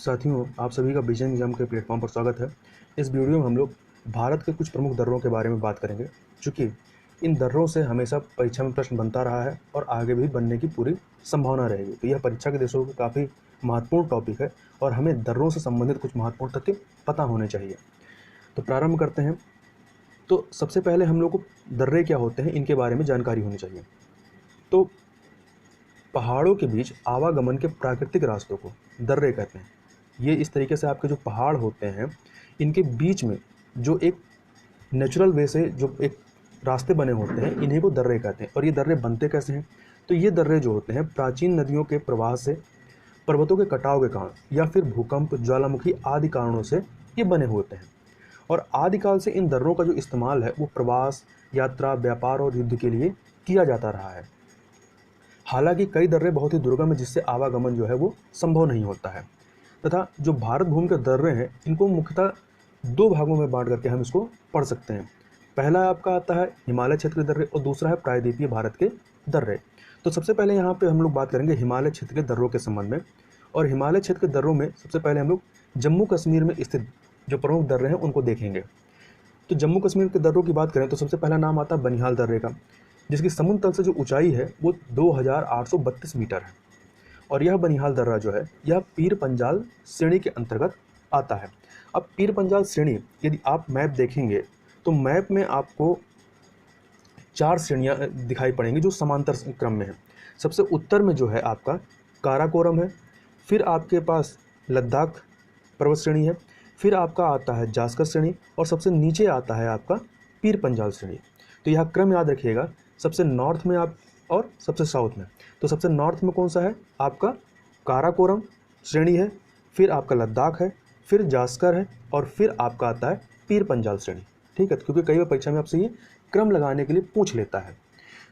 साथियों, आप सभी का विजन एग्जाम के प्लेटफॉर्म पर स्वागत है। इस वीडियो में हम लोग भारत के कुछ प्रमुख दर्रों के बारे में बात करेंगे, चूँकि इन दर्रों से हमेशा परीक्षा में प्रश्न बनता रहा है और आगे भी बनने की पूरी संभावना रहेगी। तो यह परीक्षा के देशों को काफ़ी महत्वपूर्ण टॉपिक है और हमें दर्रों से संबंधित कुछ महत्वपूर्ण तथ्य पता होने चाहिए। तो प्रारंभ करते हैं। तो सबसे पहले हम लोग को दर्रे क्या होते हैं, इनके बारे में जानकारी होनी चाहिए। तो पहाड़ों के बीच आवागमन के प्राकृतिक रास्तों को दर्रे कहते हैं। ये इस तरीके से आपके जो पहाड़ होते हैं, इनके बीच में जो एक नेचुरल वे से जो एक रास्ते बने होते हैं, इन्हीं को दर्रे कहते हैं। और ये दर्रे बनते कैसे हैं? तो ये दर्रे जो होते हैं प्राचीन नदियों के प्रवाह से, पर्वतों के कटाव के कारण या फिर भूकंप, ज्वालामुखी आदि कारणों से ये बने होते हैं। और आदिकाल से इन दर्रों का जो इस्तेमाल है वो प्रवास, यात्रा, व्यापार और युद्ध के लिए किया जाता रहा है। हालांकि कई दर्रे बहुत ही दुर्गम है, जिससे आवागमन जो है वो संभव नहीं होता है। तथा जो भारत भूमि के दर्रे हैं, इनको मुख्यतः दो भागों में बांट करके हम इसको पढ़ सकते हैं। पहला आपका आता है हिमालय क्षेत्र के दर्रे और दूसरा है प्रायद्वीपीय भारत के दर्रे। तो सबसे पहले यहाँ पे हम लोग बात करेंगे हिमालय क्षेत्र के दर्रों के संबंध में। और हिमालय क्षेत्र के दर्रों में सबसे पहले हम लोग जम्मू कश्मीर में स्थित जो प्रमुख दर्रे हैं उनको देखेंगे। तो जम्मू कश्मीर के दर्रों की बात करें तो सबसे पहला नाम आता है बनिहाल दर्रे का, जिसकी समुद्र तल से जो ऊंचाई है वो 2832 मीटर है। और यह बनिहाल दर्रा जो है यह पीर पंजाल श्रेणी के अंतर्गत आता है। अब पीर पंजाल श्रेणी, यदि आप मैप देखेंगे तो मैप में आपको 4 श्रेणियाँ दिखाई पड़ेंगी जो समांतर क्रम में है। सबसे उत्तर में जो है आपका काराकोरम है, फिर आपके पास लद्दाख पर्वत श्रेणी है, फिर आपका आता है जास्कर श्रेणी और सबसे नीचे आता है आपका पीर पंजाल श्रेणी। तो यह क्रम याद रखिएगा, सबसे नॉर्थ में आप और सबसे साउथ में। तो सबसे नॉर्थ में कौन सा है? आपका काराकोरम श्रेणी है, फिर आपका लद्दाख है, फिर जास्कर है और फिर आपका आता है पीर पंजाल श्रेणी। ठीक है, क्योंकि कई बार परीक्षा में आपसे ये क्रम लगाने के लिए पूछ लेता है।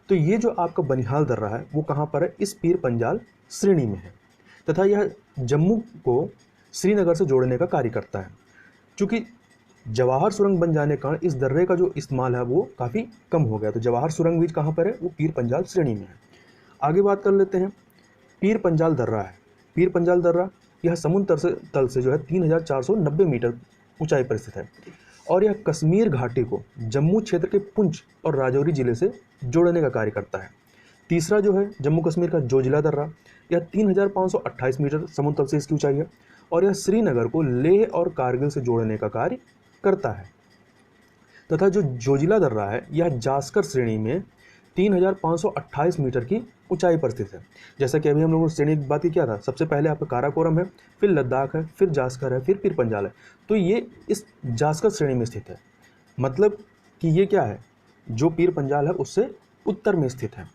तो ये जो आपका बनिहाल दर्रा है वो कहाँ पर है? इस पीर पंजाल श्रेणी में है तथा यह जम्मू को श्रीनगर से जोड़ने का कार्य करता है। चूँकि जवाहर सुरंग बन जाने के कारण इस दर्रे का जो इस्तेमाल है वो काफ़ी कम हो गया। तो जवाहर सुरंग बीच कहाँ पर है? वो पीर पंजाल श्रेणी में है। आगे बात कर लेते हैं। पीर पंजाल दर्रा है, पीर पंजाल दर्रा यह समुद्र तल से जो है 3490 मीटर ऊंचाई पर स्थित है और यह कश्मीर घाटी को जम्मू क्षेत्र के पुंछ और राजौरी जिले से जोड़ने का कार्य करता है। तीसरा जो है जम्मू कश्मीर का जोजिला दर्रा, यह 3528 मीटर समुद्र तल से इसकी ऊंचाई है और यह श्रीनगर को लेह और कारगिल से जोड़ने का कार्य करता है। तथा जो जोजिला दर्रा है यह जास्कर श्रेणी में 3528 मीटर की ऊंचाई पर स्थित है। जैसा कि अभी हम लोगों ने श्रेणी की बात किया था, सबसे पहले आपका काराकोरम है, फिर लद्दाख है, फिर जास्कर है, फिर पीर पंजाल है। तो ये इस जास्कर श्रेणी में स्थित है, मतलब कि ये क्या है? जो पीर पंजाल है उससे उत्तर में स्थित है।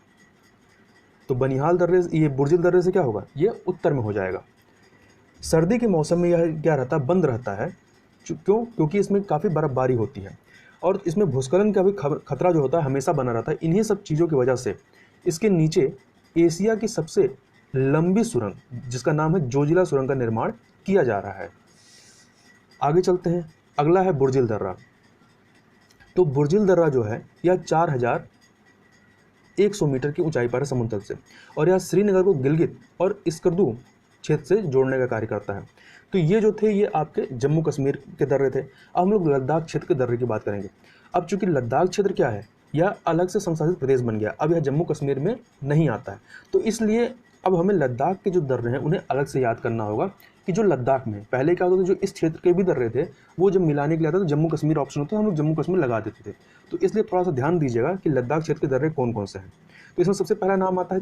तो बनिहाल दर्रे, ये बुर्जिल दर्रे से क्या होगा? ये उत्तर में हो जाएगा। सर्दी के मौसम में यह क्या रहता है? बंद रहता है। क्यों? क्योंकि इसमें काफ़ी बर्फबारी होती है और इसमें भूस्खलन का भी खतरा जो होता है हमेशा बना रहता है। इन्हीं सब चीज़ों की वजह से इसके नीचे एशिया की सबसे लंबी सुरंग, जिसका नाम है जोजिला सुरंग, का निर्माण किया जा रहा है। आगे चलते हैं। अगला है बुर्जिल दर्रा। तो बुर्जिल दर्रा जो है यह 4100 मीटर की ऊंचाई पर है समुद्र तल से और यह श्रीनगर को गिलगित और स्कर्दू क्षेत्र से जोड़ने का कार्य करता है। तो ये जो थे ये आपके जम्मू कश्मीर के दर्रे थे। अब हम लोग लद्दाख क्षेत्र के दर्रे की बात करेंगे। अब चूंकि लद्दाख क्षेत्र क्या है, यह अलग से संशासित प्रदेश बन गया, अब यह जम्मू कश्मीर में नहीं आता है। तो इसलिए अब हमें लद्दाख के जो दर्रे हैं उन्हें अलग से याद करना होगा कि जो लद्दाख में पहले क्या होता था, जो इस क्षेत्र के भी दर्रे थे वो जब मिलाने के लिए आता था जम्मू कश्मीर ऑप्शन होता है, हम लोग जम्मू कश्मीर लगा देते थे। तो इसलिए थोड़ा सा ध्यान दीजिएगा कि लद्दाख क्षेत्र के दर्रे कौन कौन से हैं। तो इसमें सबसे पहला नाम आता है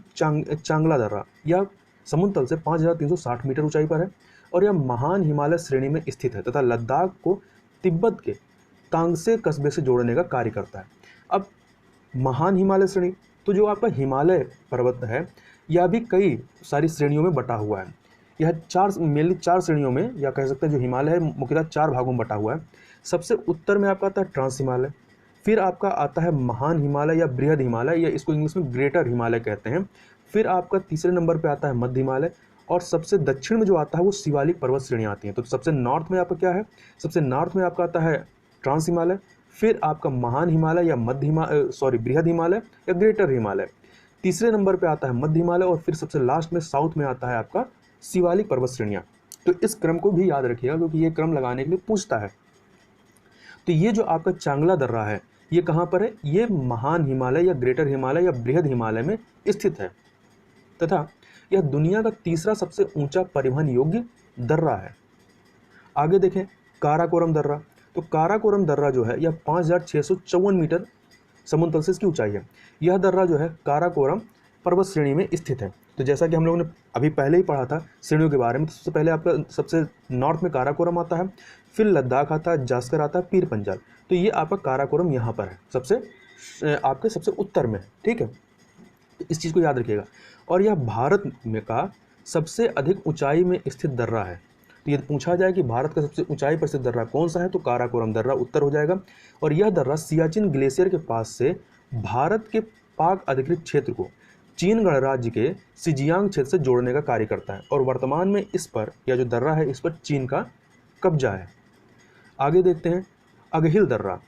चांगला दर्रा। यह समुद्र तल से 5360 मीटर ऊंचाई पर है और यह महान हिमालय श्रेणी में स्थित है तथा लद्दाख को तिब्बत के तांगसे कस्बे से जोड़ने का कार्य करता है। अब महान हिमालय श्रेणी, तो जो आपका हिमालय पर्वत है यह भी कई सारी श्रेणियों में बटा हुआ है। यह मेनली चार श्रेणियों में, या कह सकते हैं जो हिमालय है मुख्यतः 4 भागों में बटा हुआ है। सबसे उत्तर में आपका आता है ट्रांस हिमालय, फिर आपका आता है महान हिमालय या बृहद हिमालय, या इसको इंग्लिश में ग्रेटर हिमालय कहते हैं। फिर आपका तीसरे नंबर पे आता है मध्य हिमालय और सबसे दक्षिण में जो आता है वो शिवालिक पर्वत श्रेणियाँ आती हैं। तो सबसे नॉर्थ में आपका क्या है? सबसे नॉर्थ में आपका आता है ट्रांस हिमालय, फिर आपका महान हिमालय या बृहद हिमालय या ग्रेटर हिमालय, तीसरे नंबर पे आता है मध्य हिमालय और फिर सबसे लास्ट में साउथ में आता है आपका शिवालिक पर्वत श्रेणियाँ। तो इस क्रम को भी याद रखिएगा क्योंकि ये क्रम लगाने के लिए पूछता है। तो ये जो आपका चांगला दर्रा है ये कहाँ पर है? ये महान हिमालय या ग्रेटर हिमालय या बृहद हिमालय में स्थित है तथा यह दुनिया का तीसरा सबसे ऊंचा परिवहन योग्य दर्रा है। आगे देखें काराकोरम दर्रा। तो काराकोरम दर्रा जो है यह 5654 मीटर समुद्र तल से इसकी ऊंचाई है। यह दर्रा जो है काराकोरम पर्वत श्रेणी में स्थित है। तो जैसा कि हम लोगों ने अभी पहले ही पढ़ा था श्रेणियों के बारे में, तो सबसे पहले आपका सबसे नॉर्थ में काराकोरम आता है, फिर लद्दाख आता है, जास्कर आता है, पीर पंजाल। तो ये आपका काराकोरम यहाँ पर है, आपके सबसे उत्तर में है। ठीक है, तो इस चीज़ को याद रखिएगा। और यह भारत में का सबसे अधिक ऊंचाई में स्थित दर्रा है। तो यदि पूछा जाए कि भारत का सबसे ऊंचाई पर स्थित दर्रा कौन सा है, तो काराकोरम दर्रा उत्तर हो जाएगा। और यह दर्रा सियाचिन ग्लेशियर के पास से भारत के पाक अधिकृत क्षेत्र को चीन गणराज्य के सिजियांग क्षेत्र से जोड़ने का कार्य करता है। और वर्तमान में इस पर, यह जो दर्रा है इस पर चीन का कब्जा है। आगे देखते हैं अगहिल दर्रा।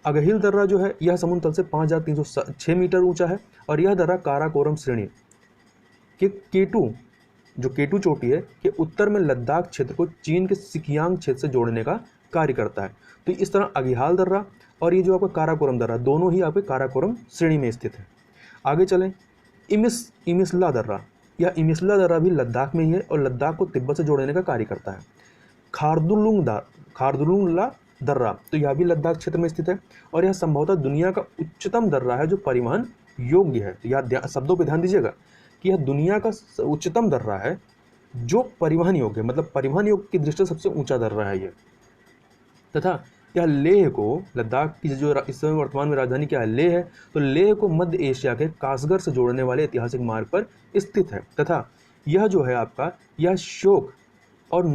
अगहिल दर्रा जो है यह समुद्र तल से 5306 मीटर ऊंचा है। और यह दर्रा काराकोरम श्रेणी के केटू चोटी है के उत्तर में लद्दाख क्षेत्र को चीन के सिकियांग क्षेत्र से जोड़ने का कार्य करता है। तो इस तरह अगिहाल दर्रा और ये जो आपका काराकोरम दर्रा दोनों ही आपके काराकोरम श्रेणी में स्थित है। आगे चलें इमिसला दर्रा। यह इमिसला दर्रा भी लद्दाख में ही है और लद्दाख को तिब्बत से जोड़ने का कार्य करता है। खारदुलुंगला दर्रा, तो यह भी लद्दाख क्षेत्र में स्थित है और यह संभवतः दुनिया का उच्चतम दर्रा है जो परिवहन योग्य है। तो यह शब्दों पर ध्यान दीजिएगा कि यह दुनिया का उच्चतम दर्रा है जो परिवहन योग्य है, मतलब परिवहन योग्य की दृष्टि से सबसे ऊंचा दर्रा है ये। तथा यह लेह को, लद्दाख की जो इस समय वर्तमान में राजधानी क्या है, लेह है, तो लेह को मध्य एशिया के कासगढ़ से जोड़ने वाले ऐतिहासिक मार्ग पर स्थित है। तथा यह जो है आपका, यह शोक और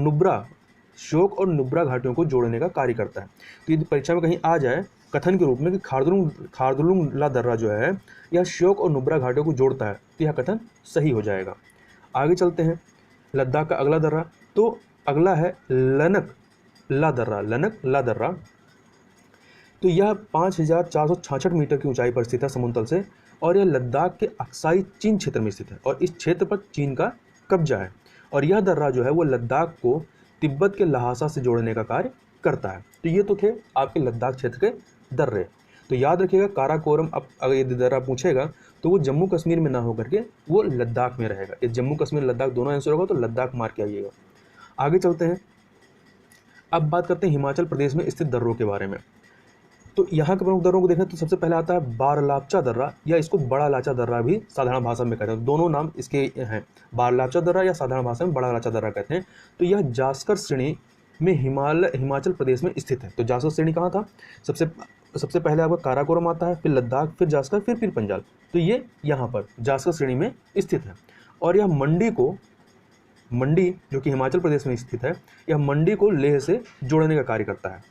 नुब्रा घाटियों को जोड़ने का कार्य करता है। तो यदि परीक्षा में कहीं आ जाए कथन के रूप में कि खारदुलुंगला दर्रा जो है यह शोक और नुब्रा घाटियों को जोड़ता है, तो यह कथन सही हो जाएगा। आगे चलते हैं लद्दाख का अगला दर्रा। तो अगला है लनक ला दर्रा। तो यह 5466 मीटर की ऊंचाई पर स्थित है समुद्र तल से और यह लद्दाख के अक्साई चीन क्षेत्र में स्थित है और इस क्षेत्र पर चीन का कब्जा है। और यह दर्रा जो है वो लद्दाख को तिब्बत के लहासा से जोड़ने का कार्य करता है। तो ये तो थे आपके लद्दाख क्षेत्र के दर्रे। तो याद रखिएगा काराकोरम, अब अगर यदि दर्रा पूछेगा तो वो जम्मू कश्मीर में ना होकर के वो लद्दाख में रहेगा। ये जम्मू कश्मीर लद्दाख दोनों आंसर होगा, तो लद्दाख मार के आइएगा। आगे चलते हैं, अब बात करते हैं हिमाचल प्रदेश में स्थित दर्रों के बारे में। तो यहाँ के प्रमुख दर्रों को देखें तो सबसे पहले आता है बारलापचा दर्रा, या इसको बड़ा लाचा दर्रा भी साधारण भाषा में कहते हैं। दोनों नाम इसके हैं, बारलापचा दर्रा या साधारण भाषा में बड़ा लाचा दर्रा कहते हैं। तो यह जास्कर श्रेणी में हिमाचल प्रदेश में स्थित है। तो जास्कर श्रेणी कहाँ था? सबसे पहले आपका काराकोरम आता है, फिर लद्दाख, फिर जास्कर, फिर पीर पंजाल। तो ये यहाँ पर जास्कर श्रेणी में स्थित है। और यह मंडी जो कि हिमाचल प्रदेश में स्थित है, यह मंडी को लेह से जोड़ने का कार्य करता है।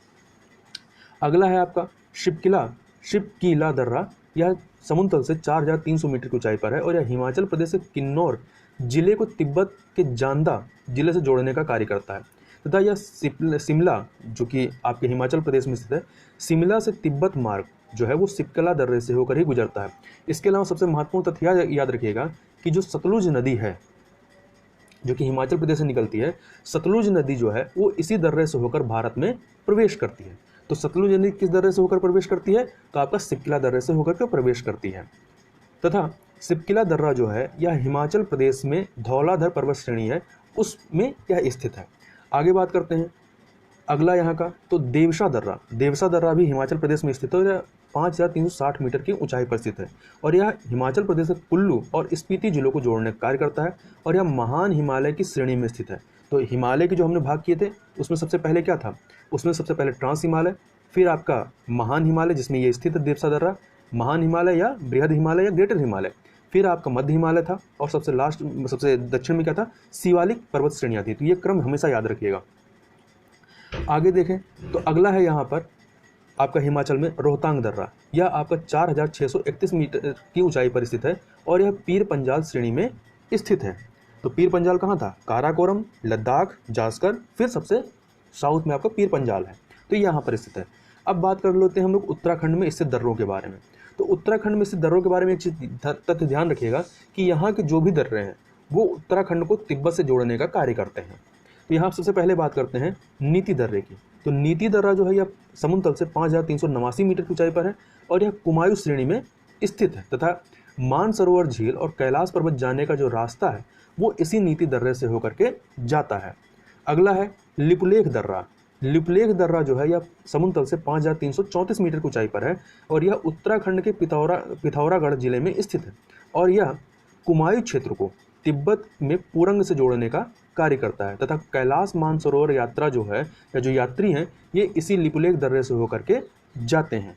अगला है आपका शिपकीला दर्रा। यह समुद्र तल से 4300 मीटर की ऊंचाई पर है और यह हिमाचल प्रदेश के किन्नौर जिले को तिब्बत के जांदा जिले से जोड़ने का कार्य करता है। तथा यह शिमला जो कि आपके हिमाचल प्रदेश में स्थित है, शिमला से तिब्बत मार्ग जो है वो शिपकीला दर्रे से होकर ही गुजरता है। इसके अलावा सबसे महत्वपूर्ण तथ्य याद रखिएगा कि जो सतलुज नदी है जो कि हिमाचल प्रदेश से निकलती है, सतलुज नदी जो है वो इसी दर्रे से होकर भारत में प्रवेश करती है। तो सतलुज नदी किस दर्रे से होकर प्रवेश करती है? तो आपका शिपकीला दर्रे से होकर के प्रवेश करती है। तथा शिपकीला दर्रा जो है यह हिमाचल प्रदेश में धौलाधर पर्वत श्रेणी है, उसमें यह स्थित है। आगे बात करते हैं अगला यहाँ का, तो देवसा दर्रा भी हिमाचल प्रदेश में स्थित है। यह 5360 मीटर की ऊंचाई पर स्थित है और यह हिमाचल प्रदेश के कुल्लू और स्पीति जिलों को जोड़ने का कार्य करता है और यह महान हिमालय की श्रेणी में स्थित है। तो हिमालय के जो हमने भाग किए थे उसमें सबसे पहले क्या था? उसमें सबसे पहले ट्रांस हिमालय, फिर आपका महान हिमालय जिसमें ये स्थित है देवसा दर्रा, महान हिमालय या बृहद हिमालय या ग्रेटर हिमालय, फिर आपका मध्य हिमालय था और सबसे दक्षिण में क्या था? शिवालिक पर्वत श्रेणियाँ थी। तो ये क्रम हमेशा याद रखिएगा। आगे देखें तो अगला है यहाँ पर आपका हिमाचल में रोहतांग दर्रा। यह आपका 4631 मीटर की ऊंचाई पर स्थित है और यह पीर पंजाल श्रेणी में स्थित है। तो पीर पंजाल कहाँ था? काराकोरम, लद्दाख, जास्कर, फिर सबसे साउथ में आपका पीर पंजाल है। तो यहाँ पर स्थित है। अब बात कर लेते हैं हम लोग उत्तराखंड में स्थित दर्रों के बारे में। तो उत्तराखंड में स्थित दर्रों के बारे में एक चीज तथ्य ध्यान रखिएगा कि यहाँ के जो भी दर्रे हैं वो उत्तराखंड को तिब्बत से जोड़ने का कार्य करते हैं। तो यहाँ सबसे पहले बात करते हैं नीति दर्रे की। तो नीति दर्रा जो है यह समुद्र तल से 5389 मीटर की ऊंचाई पर है और यह कुमायूं श्रेणी में स्थित है तथा मानसरोवर झील और कैलाश पर्वत जाने का जो रास्ता है वो इसी नीति दर्रे से होकर के जाता है। अगला है लिपुलेख दर्रा। लिपुलेख दर्रा जो है यह समुद्र तल से 5334 मीटर की ऊंचाई पर है और यह उत्तराखंड के पिथौरागढ़ जिले में स्थित है और यह कुमायूं क्षेत्र को तिब्बत में पूरंग से जोड़ने का कार्य करता है तथा कैलाश मानसरोवर यात्रा जो है या जो यात्री हैं ये इसी लिपुलेख दर्रे से होकर के जाते हैं।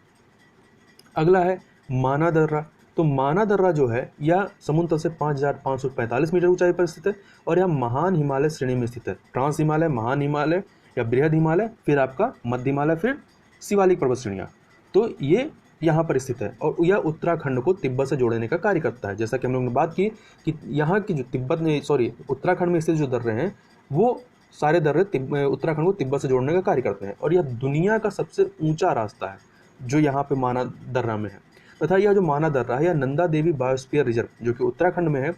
अगला है माना दर्रा। तो माना दर्रा जो है यह समुद्र तल से 5545 मीटर ऊंचाई पर स्थित है और यह महान हिमालय श्रेणी में स्थित है। ट्रांस हिमालय, महान हिमालय या बृहद हिमालय, फिर आपका मध्य हिमालय, फिर शिवालिक पर्वत श्रेणियाँ, तो ये यहाँ पर स्थित है और यह उत्तराखंड को तिब्बत से जोड़ने का कार्य करता है। जैसा कि हम लोगों ने बात की कि यहाँ की जो उत्तराखंड में स्थित जो दर्रे हैं वो सारे दर्रे उत्तराखंड को तिब्बत से जोड़ने का कार्य करते हैं और यह दुनिया का सबसे ऊंचा रास्ता है जो यहाँ पे माना दर्रा में है तथा यह जो माना दर्रा है यह नंदा देवी बायोस्फीयर रिजर्व जो कि उत्तराखंड में है,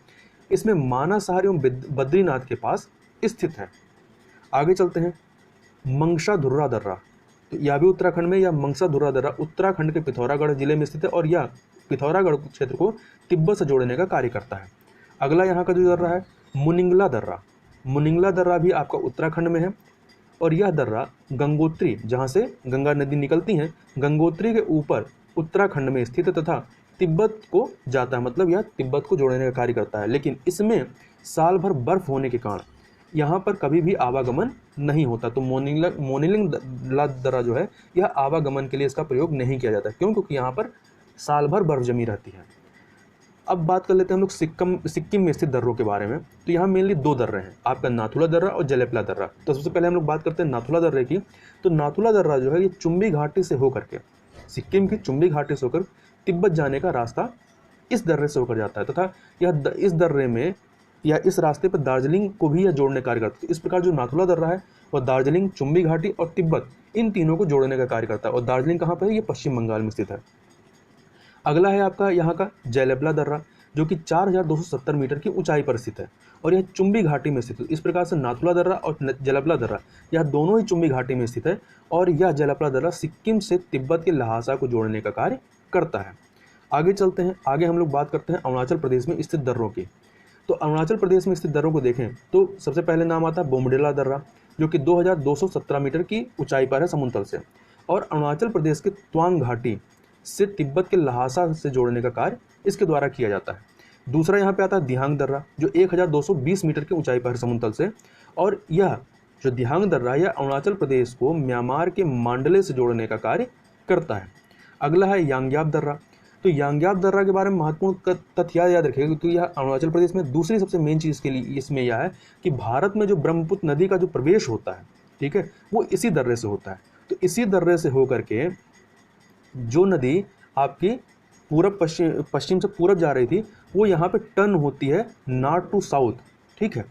इसमें माना शहर एवं बद्रीनाथ के पास स्थित है। आगे चलते हैं मंगसा धुर्रा दर्रा। तो यह भी उत्तराखंड में, यह मंगसा धुर्रा दर्रा उत्तराखंड के पिथौरागढ़ जिले में स्थित है और यह पिथौरागढ़ क्षेत्र को तिब्बत से जोड़ने का कार्य करता है। अगला यहाँ का जो दर्रा है मुनिंगला दर्रा। मुनिंगला दर्रा भी आपका उत्तराखंड में है और यह दर्रा गंगोत्री, जहाँ से गंगा नदी निकलती है, गंगोत्री के ऊपर उत्तराखंड में स्थित है तथा तिब्बत को जाता है, मतलब यह तिब्बत को जोड़ने का कार्य करता है। लेकिन इसमें साल भर बर्फ होने के कारण यहाँ पर कभी भी आवागमन नहीं होता। तो मोनिंगला दर्रा जो है यह आवागमन के लिए इसका प्रयोग नहीं किया जाता। क्यों? क्योंकि यहाँ पर साल भर बर्फ जमी रहती है। अब बात कर लेते हैं हम लोग सिक्किम में स्थित दर्रों के बारे में। तो यहाँ मेनली दो दर्रे हैं, आपका नाथुला दर्रा और जलेपला दर्रा। तो सबसे पहले हम लोग बात करते हैं नाथुला दर्रे की। तो नाथुला दर्रा जो है ये चुम्बी घाटी से होकर के, सिक्किम की चुम्बी घाटी से होकर तिब्बत जाने का रास्ता इस दर्रे से होकर जाता है तथा यह इस दर्रे में या इस रास्ते पर दार्जिलिंग को भी यह जोड़ने कार्य करता है। इस प्रकार जो नाथुला दर्रा है वह दार्जिलिंग, चुम्बी घाटी और तिब्बत इन तीनों को जोड़ने का कार्य करता है। और दार्जिलिंग कहाँ पर है? ये पश्चिम बंगाल में स्थित है। अगला है आपका यहाँ का जलेपला दर्रा जो कि 4270 मीटर की ऊंचाई पर स्थित है और यह चुम्बी घाटी में स्थित है। इस प्रकार से नाथुला दर्रा और जलेपला दर्रा यह दोनों ही चुम्बी घाटी में स्थित है और यह जलेपला दर्रा सिक्किम से तिब्बत के लहासा को जोड़ने का कार्य करता है। आगे चलते हैं, आगे हम लोग बात करते हैं अरुणाचल प्रदेश में स्थित दर्रों की। तो अरुणाचल प्रदेश में स्थित दर्रों को देखें तो सबसे पहले नाम आता है बोमडिला दर्रा जो कि 2217 मीटर की ऊंचाई पर है समुद्र तल से और अरुणाचल प्रदेश के त्वांग घाटी से तिब्बत के लहासा से जोड़ने का कार्य इसके द्वारा किया जाता है। दूसरा यहाँ पे आता है दिहांग दर्रा जो 1220 मीटर की ऊंचाई पर है समुद्र तल से और यह जो दिहांग दर्रा यह अरुणाचल प्रदेश को म्यांमार के मांडले से जोड़ने का कार्य करता है। अगला है यांग्याप दर्रा। तो यांग्याप दर्रा के बारे में महत्वपूर्ण तथ्य याद रखिएगा क्योंकि यह अरुणाचल प्रदेश में दूसरी सबसे मेन चीज़ के लिए इसमें यह है कि भारत में जो ब्रह्मपुत्र नदी का जो प्रवेश होता है, ठीक है, वो इसी दर्रे से होता है। तो इसी दर्रे से होकर के जो नदी आपकी पूरब पश्चिम से पूरब जा रही थी वो यहाँ पे टर्न होती है नॉर्थ टू साउथ, ठीक है,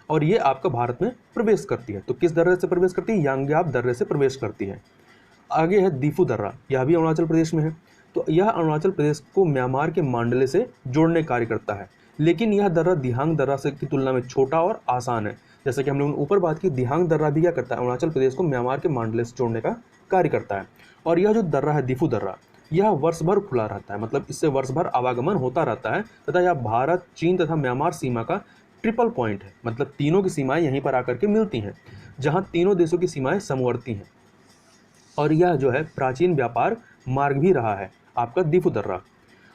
और ये आपका भारत में प्रवेश करती है। तो किस दर्रे से प्रवेश करती है? यांग्याप दर्रे से प्रवेश करती है। आगे है दीफू दर्रा, यह भी अरुणाचल प्रदेश में है। तो यह अरुणाचल प्रदेश को म्यांमार के मांडले से जोड़ने कार्य करता है, लेकिन यह दर्रा दिहांग दर्रा से की तुलना में छोटा और आसान है। जैसे कि हम लोगों ने ऊपर बात की, दिहांग दर्रा भी क्या करता है? अरुणाचल प्रदेश को म्यांमार के मांडले से जोड़ने का कार्य करता है। और यह जो दर्रा है दीफू दर्रा यह वर्ष भर खुला रहता है, मतलब इससे वर्ष भर आवागमन होता रहता है तथा यह भारत, चीन तथा म्यांमार सीमा का ट्रिपल पॉइंट है, मतलब तीनों की सीमाएं यहीं पर आकर के मिलती हैं जहां तीनों देशों की सीमाएं समवर्ती हैं और यह जो है प्राचीन व्यापार मार्ग भी रहा है आपका दीफू दर्रा।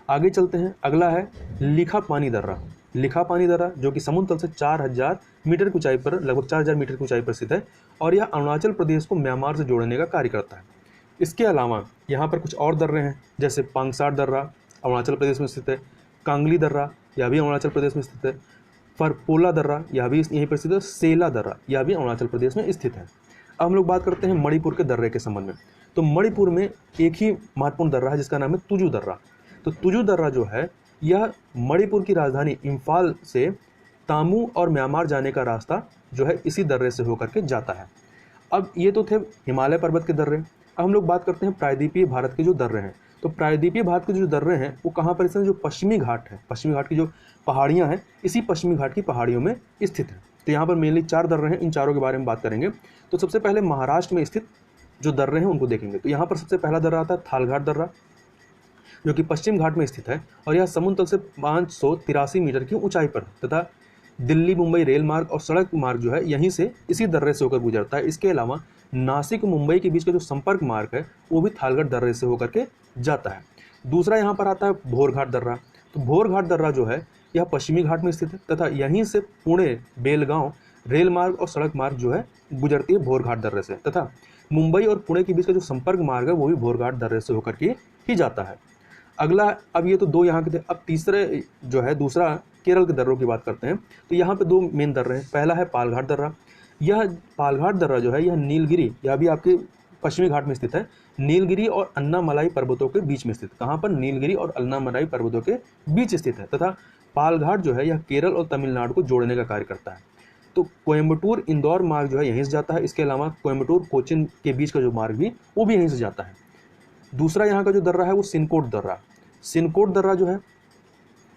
आगे चलते हैं, अगला है लिखा पानी दर्रा। लिखा पानी दर्रा जो कि समुद्र तल से 4000 मीटर की ऊंचाई पर, लगभग 4000 मीटर की ऊंचाई पर स्थित है और यह अरुणाचल प्रदेश को म्यांमार से जोड़ने का कार्य करता है। इसके अलावा यहाँ पर कुछ और दर्रे हैं जैसे पांगसार दर्रा अरुणाचल प्रदेश में स्थित है, कांगली दर्रा यह भी अरुणाचल प्रदेश में स्थित है, फरपोला दर्रा यह भी यहीं पर स्थित है, सेला दर्रा यह भी अरुणाचल प्रदेश में स्थित है। अब हम लोग बात करते हैं मणिपुर के दर्रे के संबंध में। तो मणिपुर में एक ही महत्वपूर्ण दर्रा है जिसका नाम है तुजू दर्रा। तो तुजू दर्रा जो है यह मणिपुर की राजधानी इम्फाल से तामू और म्यांमार जाने का रास्ता जो है इसी दर्रे से होकर के जाता है। अब ये तो थे हिमालय पर्वत के दर्रे। अब हम लोग बात करते हैं प्रायद्वीपीय भारत के जो दर्रे हैं। तो प्रायद्वीपीय भारत के जो दर्रे हैं वो कहाँ पर स्थित है? जो पश्चिमी घाट है, पश्चिमी घाट की जो पहाड़ियाँ हैं इसी पश्चिमी घाट की पहाड़ियों में स्थित है। तो यहाँ पर मेनली 4 दर्रे हैं, इन चारों के बारे में बात करेंगे। तो सबसे पहले महाराष्ट्र में स्थित जो दर्रे हैं उनको देखेंगे। तो यहाँ पर सबसे पहला दर्रा आता है थालघाट दर्रा, जो कि पश्चिम घाट में स्थित है और यह समुद्र तल से 583 मीटर की ऊंचाई पर तथा दिल्ली मुंबई रेल मार्ग और सड़क मार्ग जो है यहीं से इसी दर्रे से होकर गुजरता है। इसके अलावा नासिक मुंबई के बीच का जो संपर्क मार्ग है वो भी थालघाट दर्रे से होकर के जाता है। दूसरा यहाँ पर आता है भोरघाट दर्रा। तो भोरघाट दर्रा जो है यह पश्चिमी घाट में स्थित है तथा यहीं से पुणे बेलगांव रेल मार्ग और सड़क मार्ग जो है गुजरती है भोरघाट दर्रे से तथा मुंबई और पुणे के बीच का जो संपर्क मार्ग है वो भी भोरघाट दर्रे से होकर के ही जाता है। अगला, अब ये तो 2 यहाँ के थे। अब तीसरे जो है दूसरा केरल के दर्रों की बात करते हैं। तो यहाँ पे 2 मेन दर्रे हैं। पहला है पालघाट दर्रा। यह पालघाट दर्रा जो है यह नीलगिरी, यह भी आपके पश्चिमी घाट में स्थित है, नीलगिरी और अन्नामलाई पर्वतों के बीच में स्थित। कहाँ पर? नीलगिरी और अन्नामलाई पर्वतों के बीच स्थित है तथा पालघाट जो है यह केरल और तमिलनाडु को जोड़ने का कार्य करता है। तो कोयम्बटूर इंदौर मार्ग जो है यहीं से जाता है। इसके अलावा कोयम्बटूर कोचिन के बीच का जो मार्ग भी वो भी यहीं से जाता है। दूसरा यहाँ का जो दर्रा है वो सिनकोट दर्रा। सिनकोट दर्रा जो है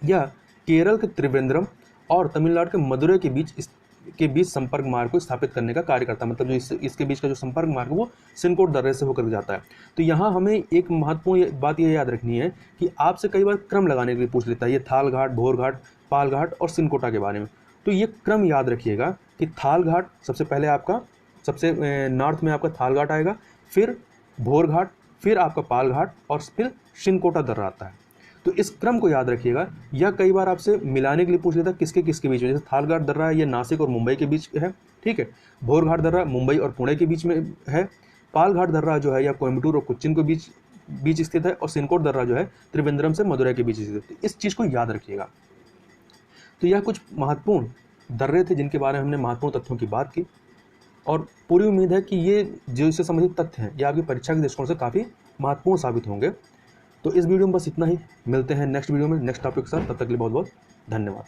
यह केरल के त्रिवेंद्रम और तमिलनाडु के मदुरै के बीच संपर्क मार्ग को स्थापित करने का कार्य करता है। मतलब जो इसके बीच का जो संपर्क मार्ग है वो सिनकोट दर्रे से होकर जाता है। तो यहाँ हमें एक महत्वपूर्ण बात यह याद रखनी है कि आपसे कई बार क्रम लगाने के लिए पूछ लेता है ये थालघाट, भोरघाट, पालघाट और सिनकोटा के बारे में। तो ये क्रम याद रखिएगा कि थालघाट सबसे पहले आपका सबसे नॉर्थ में आपका थालघाट आएगा, फिर भोरघाट, फिर आपका पालघाट और फिर सिनकोटा दर्रा आता है। तो इस क्रम को याद रखिएगा। यह कई बार आपसे मिलाने के लिए पूछ लेता है किसके किसके बीच में। जैसे थालघाट दर्रा है ये नासिक और मुंबई के बीच है, ठीक है। भोरघाट दर्रा मुंबई और पुणे के बीच में है। पालघाट दर्रा जो है या कोयम्बटूर और कोच्चिन के बीच स्थित है और सिनकोट दर्रा जो है त्रिवेंद्रम से मदुरै के बीच स्थित है। इस चीज़ को याद रखिएगा। तो यह कुछ महत्वपूर्ण दर्रे थे जिनके बारे में हमने महत्वपूर्ण तथ्यों की बात की और पूरी उम्मीद है कि ये जो इससे संबंधित तथ्य हैं ये आपकी परीक्षा के दृष्टिकोण से काफ़ी महत्वपूर्ण साबित होंगे। तो इस वीडियो में बस इतना ही। मिलते हैं नेक्स्ट वीडियो में नेक्स्ट टॉपिक के साथ। तब तक के लिए बहुत बहुत धन्यवाद।